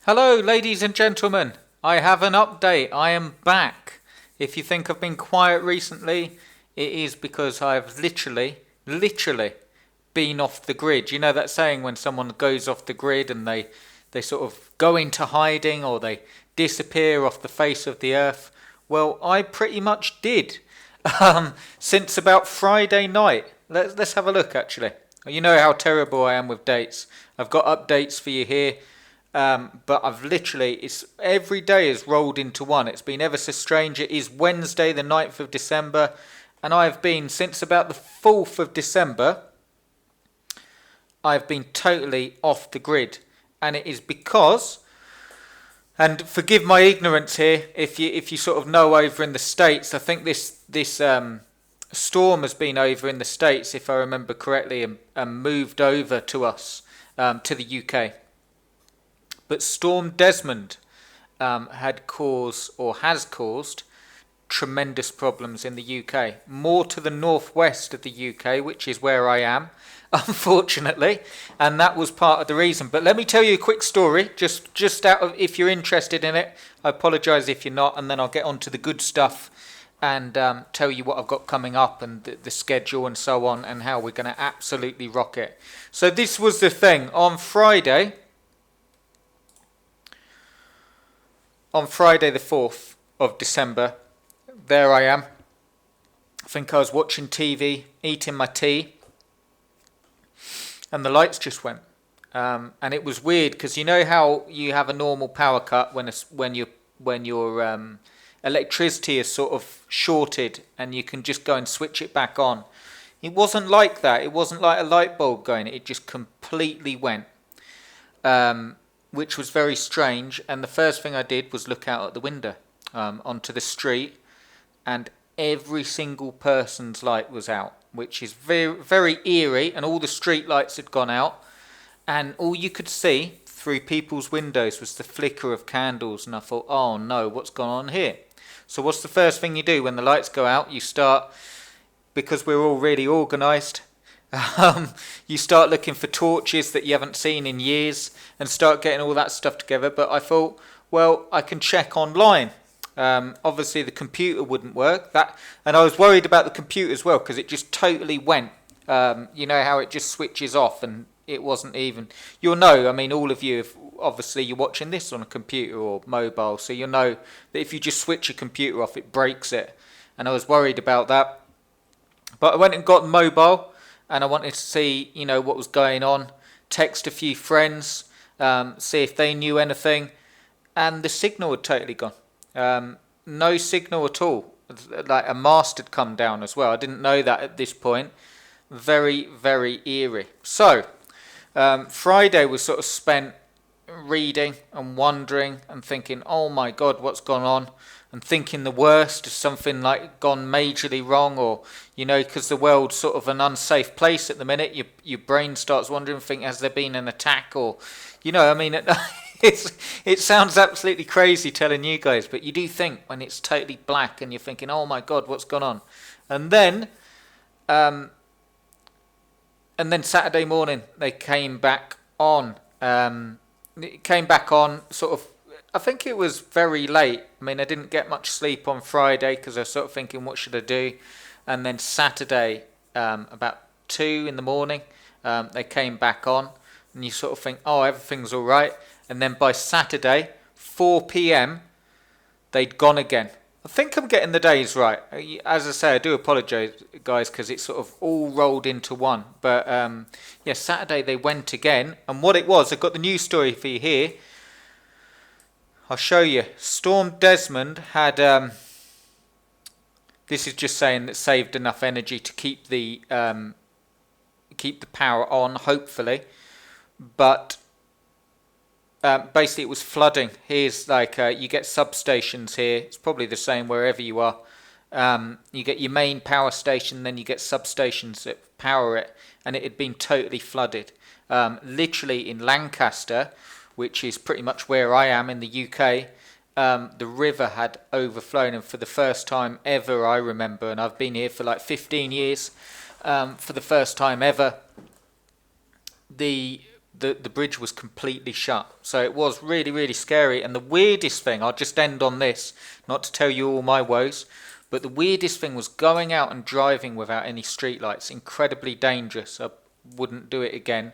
Hello, ladies and gentlemen. I have an update. I am back. If you think I've been quiet recently, it is because I've literally been off the grid. You know that saying when someone goes off the grid and they sort of go into hiding or they disappear off the face of the earth? Well, I pretty much did. Since about Friday night. Let's have a look actually. You know how terrible I am with dates. I've got updates for you here. But I've literally, it's every day has rolled into one. It's been ever so strange. It is Wednesday, the 9th of December, and I've been, since about the 4th of December, I've been totally off the grid. And it is because, and forgive my ignorance here, if you sort of know over in the States, I think this storm has been over in the States, if I remember correctly, and moved over to us, to the UK. But Storm Desmond had caused or has caused tremendous problems in the UK. More to the northwest of the UK, which is where I am, unfortunately, and that was part of the reason. But let me tell you a quick story, just out of if you're interested in it. I apologise if you're not, and then I'll get on to the good stuff and tell you what I've got coming up and the schedule and so on, and how we're going to absolutely rock it. So this was the thing on Friday. On Friday the 4th of December, there I am. I think I was watching TV, eating my tea, and the lights just went. And it was weird because you know how you have a normal power cut when your electricity is sort of shorted and you can just go and switch it back on. It wasn't like that. It wasn't like a light bulb going. It just completely went. Which was very strange, and the first thing I did was look out at the window onto the street, and every single person's light was out, which is very, very eerie, and all the street lights had gone out, and all you could see through people's windows was the flicker of candles, and I thought, oh no, what's gone on here? So what's the first thing you do when the lights go out? You start, because we're all really organised, you start looking for torches that you haven't seen in years and start getting all that stuff together. But I thought, well, I can check online. Obviously, the computer wouldn't work. And I was worried about the computer as well because it just totally went. You know how it just switches off and it wasn't even. You'll know. I mean, all of you, if obviously you're watching this on a computer or mobile, so you'll know that if you just switch a computer off, it breaks it. And I was worried about that. But I went and got mobile. And I wanted to see, what was going on, text a few friends, see if they knew anything, and the signal had totally gone. No signal at all. Like a mast had come down as well. I didn't know that at this point. Very, very eerie. So, Friday was sort of spent reading and wondering and thinking, oh my God, what's gone on? And thinking the worst, is something like gone majorly wrong, or because the world's sort of an unsafe place at the minute. Your brain starts wondering, think, has there been an attack, or it sounds absolutely crazy telling you guys, but you do think when it's totally black and you're thinking, oh my God, what's gone on? And then Saturday morning they came back on. It came back on sort of. I think it was very late. I mean, I didn't get much sleep on Friday because I was sort of thinking, what should I do? And then Saturday, about 2 in the morning, they came back on. And you sort of think, oh, everything's all right. And then by Saturday, 4 p.m., they'd gone again. I think I'm getting the days right. As I say, I do apologise, guys, because it's sort of all rolled into one. But, Saturday they went again. And what it was, I've got the news story for you here. I'll show you. Storm Desmond had, this is just saying that saved enough energy to keep the power on, hopefully. But basically it was flooding. Here's like, you get substations here. It's probably the same wherever you are. You get your main power station, then you get substations that power it. And it had been totally flooded. Literally in Lancaster, which is pretty much where I am in the UK, the river had overflown, and for the first time ever I remember, and I've been here for like 15 years, for the first time ever, the the bridge was completely shut. So it was really, really scary. And the weirdest thing, I'll just end on this, not to tell you all my woes, but the weirdest thing was going out and driving without any streetlights. Incredibly dangerous. I wouldn't do it again.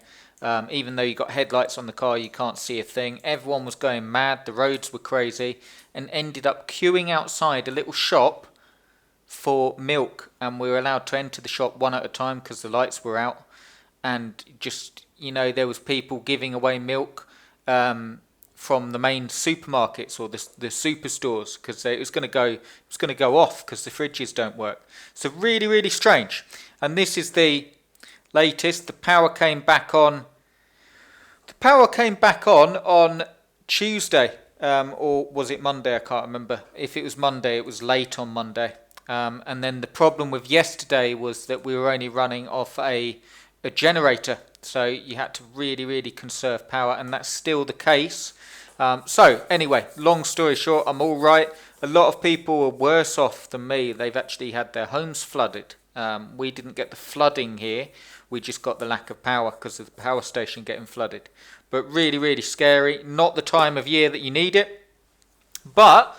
Even though you got headlights on the car, you can't see a thing. Everyone was going mad. The roads were crazy, and ended up queuing outside a little shop for milk. And we were allowed to enter the shop one at a time because the lights were out. And just, there was people giving away milk from the main supermarkets or the superstores, because it was going to go off because the fridges don't work. So really, really strange. And this is the latest. The power came back on. The power came back on Tuesday, or was it Monday? I can't remember. If it was Monday, it was late on Monday. And then the problem with yesterday was that we were only running off a generator, so you had to really, really conserve power, and that's still the case. So anyway, long story short, I'm all right. A lot of people are worse off than me. They've actually had their homes flooded. We didn't get the flooding here. We just got the lack of power because of the power station getting flooded. But really, really scary. Not the time of year that you need it. But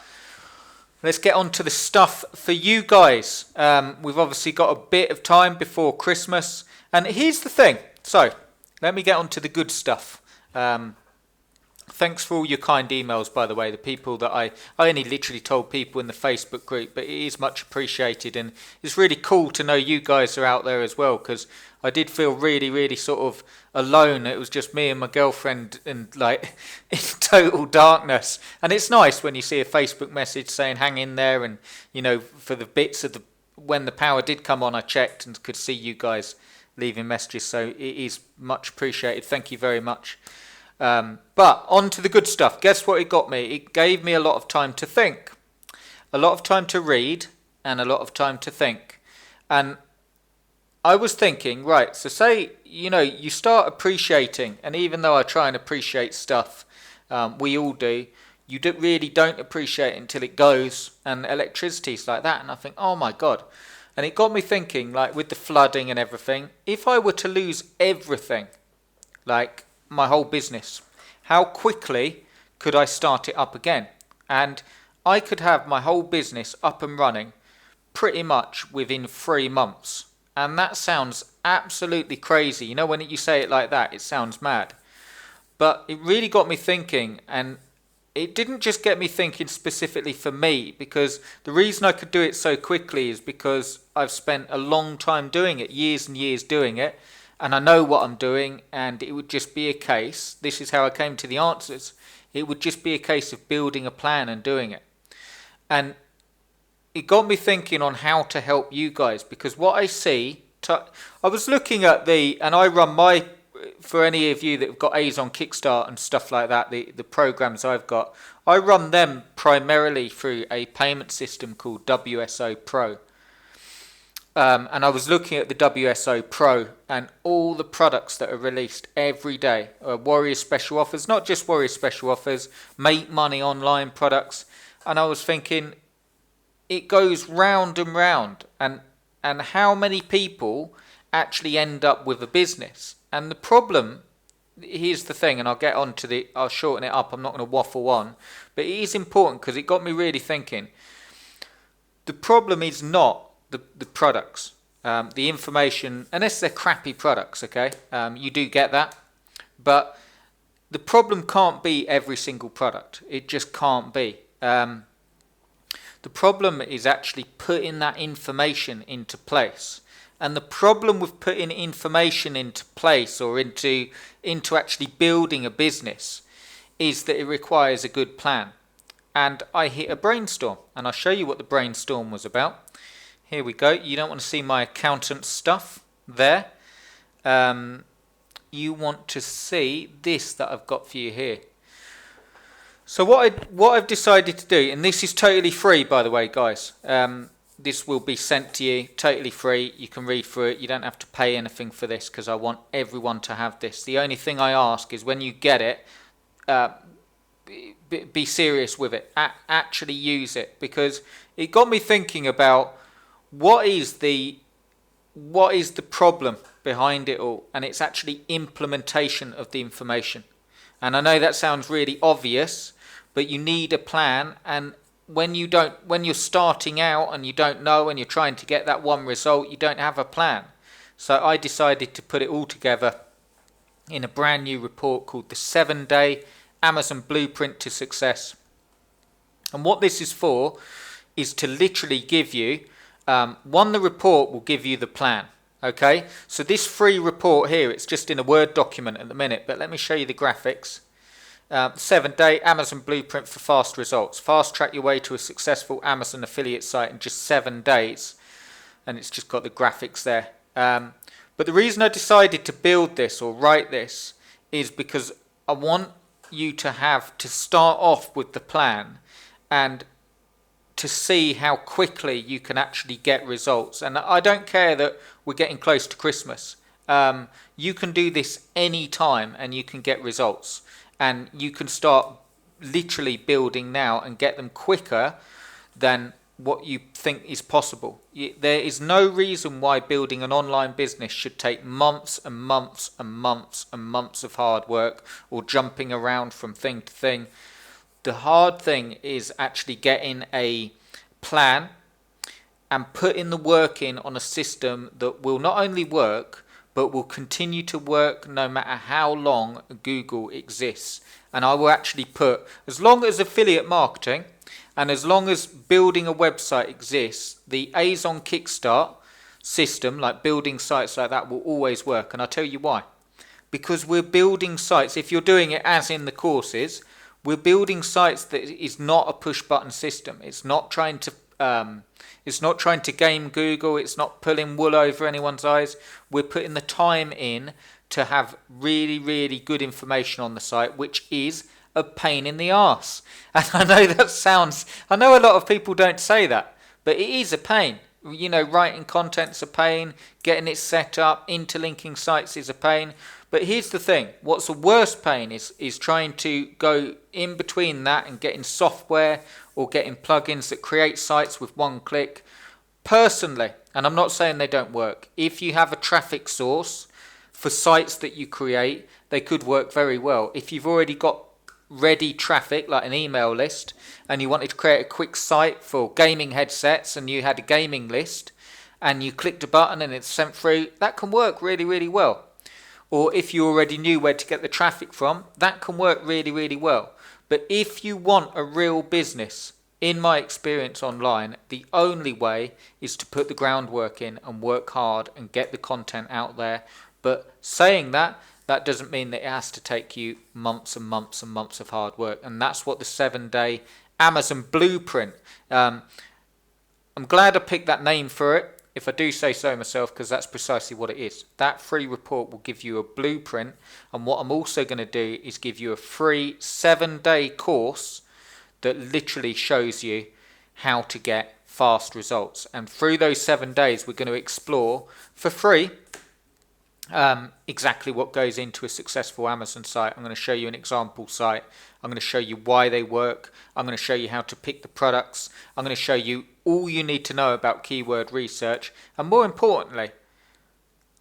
let's get on to the stuff for you guys. We've obviously got a bit of time before Christmas. And here's the thing. So, let me get on to the good stuff. Thanks for all your kind emails, by the way. The people that I only literally told people in the Facebook group, but it is much appreciated. And it's really cool to know you guys are out there as well, because I did feel really, really sort of alone. It was just me and my girlfriend and like in total darkness. And it's nice when you see a Facebook message saying hang in there. And, for the bits of when the power did come on, I checked and could see you guys leaving messages, so it is much appreciated. Thank you very much. But on to the good stuff. Guess what it got me? It gave me a lot of time to think, a lot of time to read, and a lot of time to think. And I was thinking, right, so say you start appreciating, and even though I try and appreciate stuff, we all do, you really don't appreciate it until it goes, and electricity's like that. And I think, oh my god. And it got me thinking, like with the flooding and everything, if I were to lose everything, like my whole business, how quickly could I start it up again? And I could have my whole business up and running pretty much within 3 months. And that sounds absolutely crazy. When you say it like that, it sounds mad. But it really got me thinking, and it didn't just get me thinking specifically for me, because the reason I could do it so quickly is because I've spent a long time doing it, years and years doing it, and I know what I'm doing, and it would just be a case, this is how I came to the answers, it would just be a case of building a plan and doing it. And it got me thinking on how to help you guys, because what I see, I was looking at and I run for any of you that have got A's on Kickstart and stuff like that, the programs I've got, I run them primarily through a payment system called WSO Pro. And I was looking at the WSO Pro and all the products that are released every day. Warrior Special Offers, not just Warrior Special Offers, make money online products. And I was thinking, it goes round and round. And how many people actually end up with a business? And the problem, here's the thing, and I'll shorten it up, I'm not going to waffle on, but it is important because it got me really thinking. The problem is not the products, the information, unless they're crappy products, okay? You do get that, but the problem can't be every single product. It just can't be. The problem is actually putting that information into place. And the problem with putting information into place or into actually building a business is that it requires a good plan. And I hit a brainstorm, and I'll show you what the brainstorm was about. Here we go. You don't want to see my accountant stuff there. You want to see this that I've got for you here. So what I've decided to do, and this is totally free, by the way, guys. This will be sent to you totally free. You can read through it. You don't have to pay anything for this because I want everyone to have this. The only thing I ask is when you get it, be serious with it. Actually use it, because it got me thinking about what is the what is the problem behind it all? And it's actually implementation of the information. And I know that sounds really obvious, but you need a plan. And when you're starting out and you don't know and you're trying to get that one result, you don't have a plan. So I decided to put it all together in a brand new report called the 7-Day Amazon Blueprint to Success. And what this is for is to literally give you, the report will give you the plan. Okay, so this free report here, it's just in a Word document at the minute, but let me show you the graphics. 7-Day Amazon Blueprint for Fast Results. Fast track your way to a successful Amazon affiliate site in just 7 days. And it's just got the graphics there. But the reason I decided to build this or write this is because I want you to start off with the plan and to see how quickly you can actually get results. And I don't care that we're getting close to Christmas. You can do this any time and you can get results. And you can start literally building now and get them quicker than what you think is possible. There is no reason why building an online business should take months and months and months and months of hard work or jumping around from thing to thing. The hard thing is actually getting a plan and putting the work in on a system that will not only work but will continue to work no matter how long Google exists. And I will actually put, as long as affiliate marketing and as long as building a website exists, the Azon Kickstart system, like building sites like that, will always work. And I'll tell you why. Because we're building sites, if you're doing it as in the courses, we're building sites that is not a push button system. It's not trying to game Google. It's not pulling wool over anyone's eyes. We're putting the time in to have really, really good information on the site, which is a pain in the arse. And I know a lot of people don't say that, but it is a pain. You know, writing content's a pain, getting it set up, interlinking sites is a pain. But here's the thing, what's the worst pain is trying to go in between that and getting software or getting plugins that create sites with one click. Personally, and I'm not saying they don't work, if you have a traffic source for sites that you create, they could work very well. If you've already got ready traffic, like an email list, and you wanted to create a quick site for gaming headsets and you had a gaming list and you clicked a button and it's sent through, that can work really, really well. Or if you already knew where to get the traffic from, that can work really, really well. But if you want a real business, in my experience online, the only way is to put the groundwork in and work hard and get the content out there. But saying that doesn't mean that it has to take you months and months and months of hard work. And that's what the 7-Day Amazon Blueprint. I'm glad I picked that name for it, if I do say so myself, because that's precisely what it is. That free report will give you a blueprint. And what I'm also going to do is give you a free 7-day course that literally shows you how to get fast results. And through those 7 days, we're going to explore for free exactly what goes into a successful Amazon site. I'm going to show you an example site. I'm going to show you why they work. I'm going to show you how to pick the products. I'm going to show you all you need to know about keyword research. And more importantly,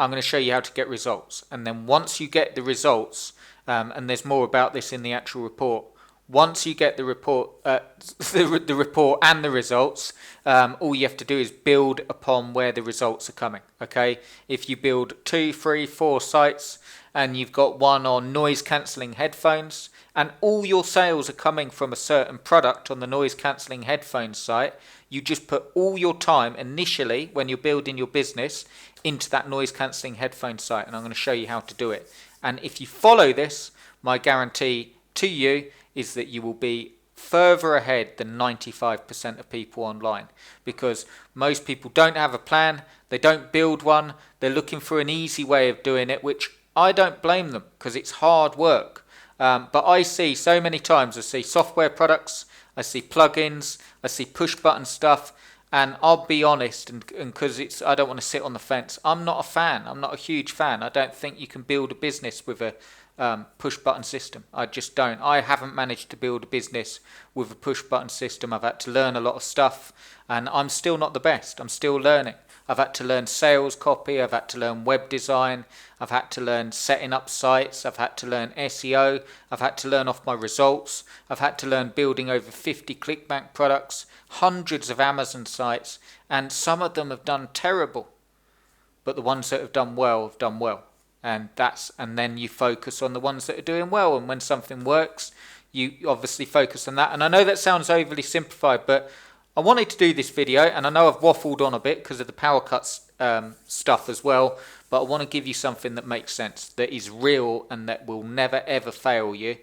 I'm going to show you how to get results. And then once you get the results, and there's more about this in the actual report, once you get the report, the report and the results, all you have to do is build upon where the results are coming. Okay, if you build 2, 3, 4 sites, and you've got one on noise cancelling headphones, and all your sales are coming from a certain product on the noise cancelling headphones site, you just put all your time initially when you're building your business into that noise cancelling headphone site, and I'm going to show you how to do it. And if you follow this, my guarantee to you is that you will be further ahead than 95% of people online, because most people don't have a plan, they don't build one, they're looking for an easy way of doing it, which I don't blame them because it's hard work. But I see so many times, I see software products, I see plugins, I see push button stuff, and I'll be honest, and because I don't want to sit on the fence, I'm not a fan. I'm not a huge fan. I don't think you can build a business with a push button system. I just don't. I haven't managed to build a business with a push button system. I've had to learn a lot of stuff, and I'm still not the best. I'm still learning. I've had to learn sales copy, I've had to learn web design, I've had to learn setting up sites, I've had to learn SEO, I've had to learn off my results, I've had to learn building over 50 ClickBank products, hundreds of Amazon sites, and some of them have done terrible. But the ones that have done well have done well. And then you focus on the ones that are doing well, and when something works, you obviously focus on that. And I know that sounds overly simplified, but I wanted to do this video, and I know I've waffled on a bit because of the Powercuts stuff as well, but I want to give you something that makes sense, that is real, and that will never ever fail you.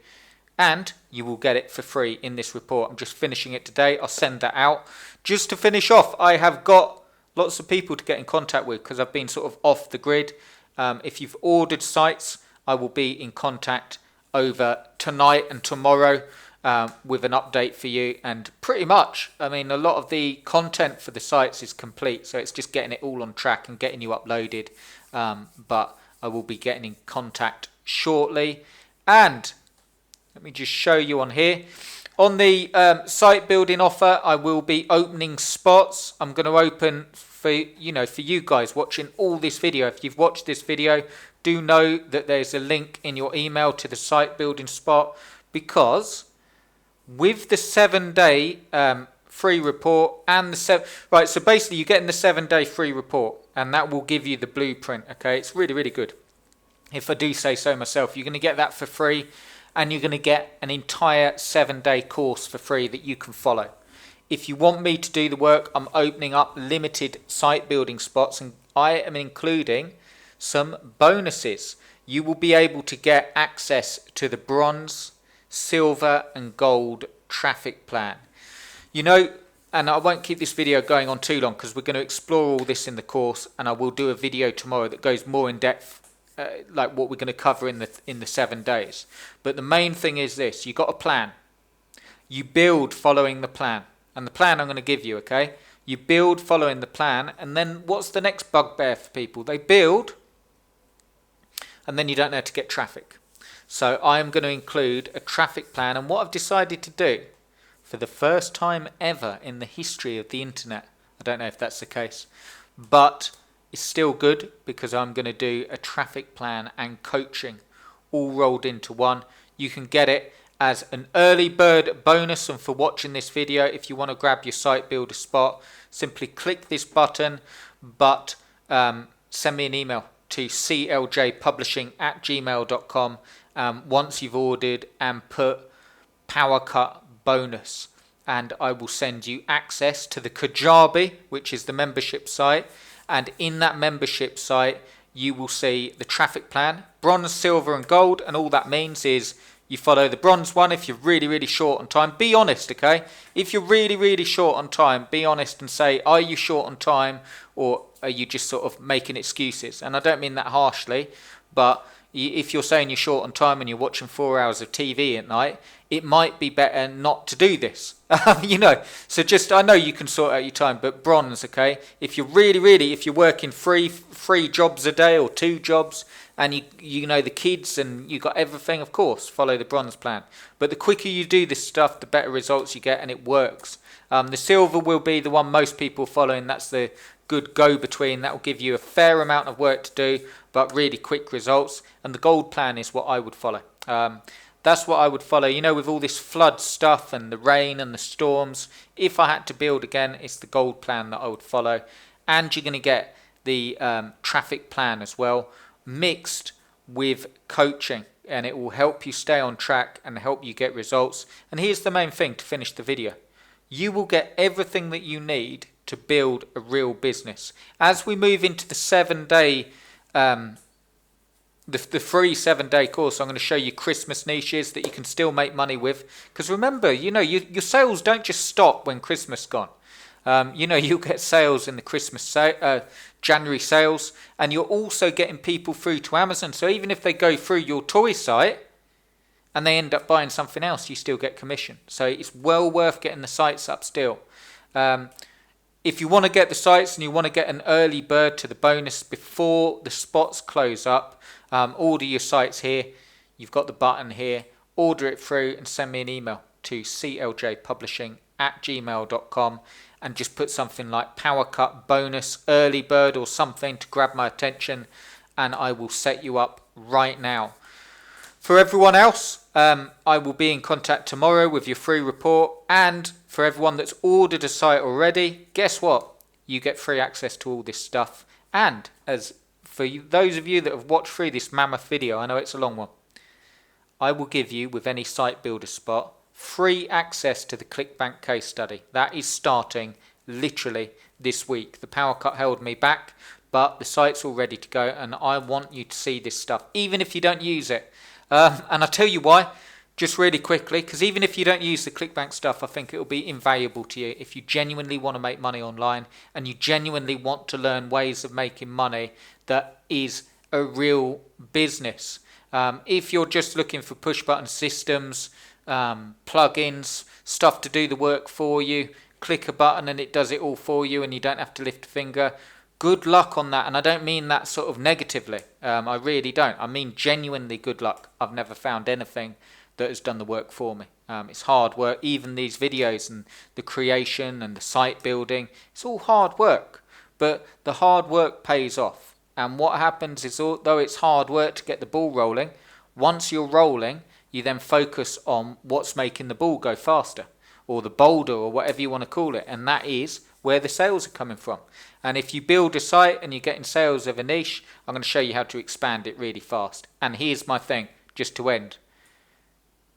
And you will get it for free in this report. I'm just finishing it today. I'll send that out. Just to finish off, I have got lots of people to get in contact with because I've been sort of off the grid. If you've ordered sites, I will be in contact over tonight and tomorrow with an update for you. And pretty much, I mean, a lot of the content for the sites is complete, so it's just getting it all on track and getting you uploaded. But I will be getting in contact shortly. And let me just show you on here. On the site building offer, I will be opening spots. I'm going to open for you guys watching all this video. If you've watched this video, do know that there's a link in your email to the site building spot, because with the 7-day free report and so basically you're getting the 7-day free report, and that will give you the blueprint. Okay, it's really, really good. If I do say so myself, you're going to get that for free. And you're going to get an entire 7-day course for free that you can follow. If you want me to do the work, I'm opening up limited site building spots, and I am including some bonuses. You will be able to get access to the bronze, silver and gold traffic plan. And I won't keep this video going on too long because we're going to explore all this in the course, and I will do a video tomorrow that goes more in depth, like what we're going to cover in the 7 days. But the main thing is this: you got a plan, you build following the plan, and the plan I'm going to give you, okay? You build following the plan, and then what's the next bugbear for people? They build and then you don't know how to get traffic. So I'm going to include a traffic plan, and what I've decided to do for the first time ever in the history of the internet, I don't know if that's the case, but it's still good because I'm going to do a traffic plan and coaching all rolled into one. You can get it as an early bird bonus, and for watching this video, if you want to grab your site builder spot, simply click this button, but send me an email to cljpublishing@gmail.com once you've ordered, and put Powercut bonus, and I will send you access to the Kajabi, which is the membership site. And in that membership site, you will see the traffic plan, bronze, silver and gold. And all that means is you follow the bronze one if you're really, really short on time. Be honest, okay? If you're really, really short on time, be honest and say, are you short on time, or are you just sort of making excuses? And I don't mean that harshly, but if you're saying you're short on time and you're watching 4 hours of TV at night, it might be better not to do this. So just, I know you can sort out your time, but bronze, okay? If you're if you're working three jobs a day or 2 jobs, and you know the kids and you got everything, of course, follow the bronze plan. But the quicker you do this stuff, the better results you get, and it works. The silver will be the one most people following. That's the good go-between. That will give you a fair amount of work to do, but really quick results. And the gold plan is what I would follow. That's what I would follow. With all this flood stuff and the rain and the storms, if I had to build again, it's the gold plan that I would follow. And you're going to get the traffic plan as well, mixed with coaching, and it will help you stay on track and help you get results. And here's the main thing to finish the video: you will get everything that you need to build a real business. As we move into the 7-day the free 7-day course, I'm going to show you Christmas niches that you can still make money with. Because remember, your sales don't just stop when Christmas gone. You'll get sales in the Christmas January sales, and you're also getting people through to Amazon. So even if they go through your toy site and they end up buying something else, you still get commission. So it's well worth getting the sites up still. If you want to get the sites and you want to get an early bird to the bonus before the spots close up, order your sites here. you've got the button here. Order it through and send me an email to cljpublishing@gmail.com and just put something like Powercut bonus early bird or something to grab my attention, and I will set you up right now. For everyone else, I will be in contact tomorrow with your free report, and for everyone that's ordered a site already, guess what? You get free access to all this stuff. And as for you, those of you that have watched through this mammoth video, I know it's a long one, I will give you, with any site builder spot, free access to the ClickBank case study. That is starting literally this week. The power cut held me back, but the site's all ready to go, and I want you to see this stuff, even if you don't use it. And I'll tell you why, just really quickly, because even if you don't use the ClickBank stuff, I think it will be invaluable to you if you genuinely want to make money online and you genuinely want to learn ways of making money that is a real business. If you're just looking for push button systems, plugins, stuff to do the work for you, click a button and it does it all for you and you don't have to lift a finger, good luck on that. And I don't mean that sort of negatively. I really don't. I mean genuinely good luck. I've never found anything that has done the work for me. It's hard work. Even these videos and the creation and the site building, it's all hard work. But the hard work pays off. And what happens is, although it's hard work to get the ball rolling, once you're rolling, you then focus on what's making the ball go faster, or the boulder, or whatever you want to call it. And that is where the sales are coming from. And if you build a site and you're getting sales of a niche, I'm going to show you how to expand it really fast. And here's my thing, just to end.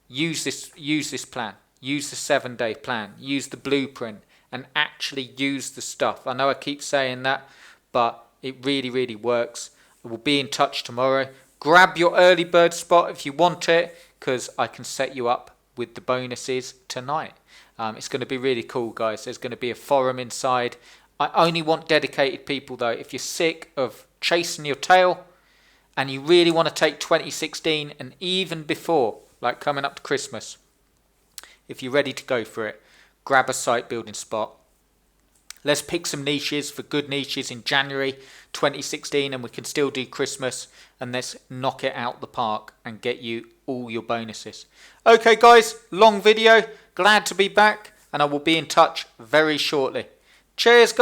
Use this plan. Use the 7-day plan. Use the blueprint and actually use the stuff. I know I keep saying that, but it really, really works. We'll be in touch tomorrow. Grab your early bird spot if you want it, because I can set you up with the bonuses tonight. It's going to be really cool, guys. There's going to be a forum inside. I only want dedicated people, though. If you're sick of chasing your tail and you really want to take 2016 and even before, like coming up to Christmas, if you're ready to go for it, grab a site building spot. Let's pick some niches for good niches in January 2016, and we can still do Christmas, and let's knock it out the park and get you all your bonuses. Okay, guys, long video. Glad to be back, and I will be in touch very shortly. Cheers, guys.